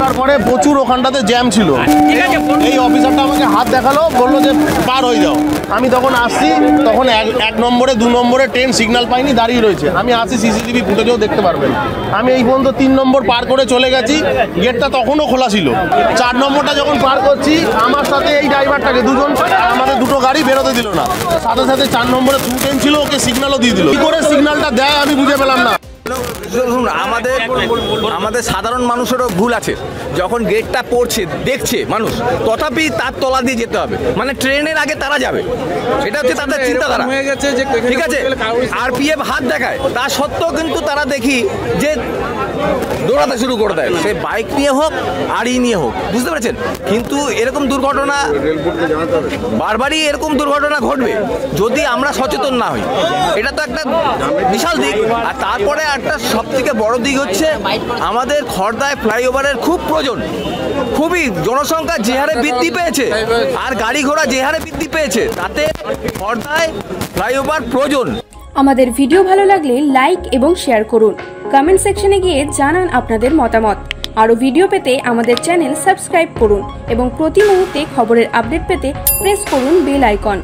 খোলার পরে প্রচুর ওখানটাতে জ্যাম ছিল। এই অফিসারটা আমাকে হাত দেখালো, বললো যে পার হয়ে যাও। আমি তখন আসছি, তখন 1 নম্বরে 2 নম্বরে ট্রেন সিগন্যাল পাইনি, দাঁড়িয়ে রয়েছে। আমি আসি, সিসিটিভি ফুটেজেও দেখতে পারবেন। আমি এই পর্যন্ত 3 নম্বর পার করে চলে গেছি, গেটটা তখনও খোলা ছিল। 4 নম্বরটা যখন পার করছি, আমার সাথে এই ড্রাইভারটাকে দুজন, আমাদের দুটো গাড়ি বেরোতে দিল না। সাথে সাথে 4 নম্বরে 2 ট্রেন ছিল, ওকে সিগন্যালও দিয়ে দিল। কি করে সিগন্যালটা দেয় আমি বুঝে পেলাম না। আমাদের সাধারণ মানুষেরও ভুল আছে। যখন গেটটা পড়ছে দেখছে মানুষ, তথাপি তার তলা দিয়ে যেতে হবে, মানে ট্রেনের আগে তারা যাবে, এটা হচ্ছে তাদের চিন্তাধারা। ঠিক আছে, আরপিএফ হাত দেখায়, তা সত্ত্বেও কিন্তু তারা দেখি যে দৌড়াতে শুরু করে দেয়, সে বাইক নিয়ে হোক আর নিয়ে হোক, বুঝতে পেরেছেন? কিন্তু এরকম দুর্ঘটনা বারবারই এরকম দুর্ঘটনা ঘটবে যদি আমরা সচেতন না হই। এটা তো একটা বিশাল দিক। আর তারপরে একটা সব থেকে বড় দিক হচ্ছে আমাদের খড়দায় ফ্লাইওভারের খুব প্রয়োজন। খুবই জনসংখ্যা যে হারে বৃদ্ধি পেয়েছে আর গাড়ি ঘোড়া যে হারে বৃদ্ধি পেয়েছে, তাতে খড়দায় ফ্লাইওভার প্রয়োজন। আমাদের ভিডিও ভালো লাগলে লাইক এবং শেয়ার করুন। কমেন্ট সেকশনে গিয়ে জানান আপনাদের মতামত। আরও ভিডিও পেতে আমাদের চ্যানেল সাবস্ক্রাইব করুন এবং প্রতি মুহূর্তে খবরের আপডেট পেতে প্রেস করুন বেল আইকন।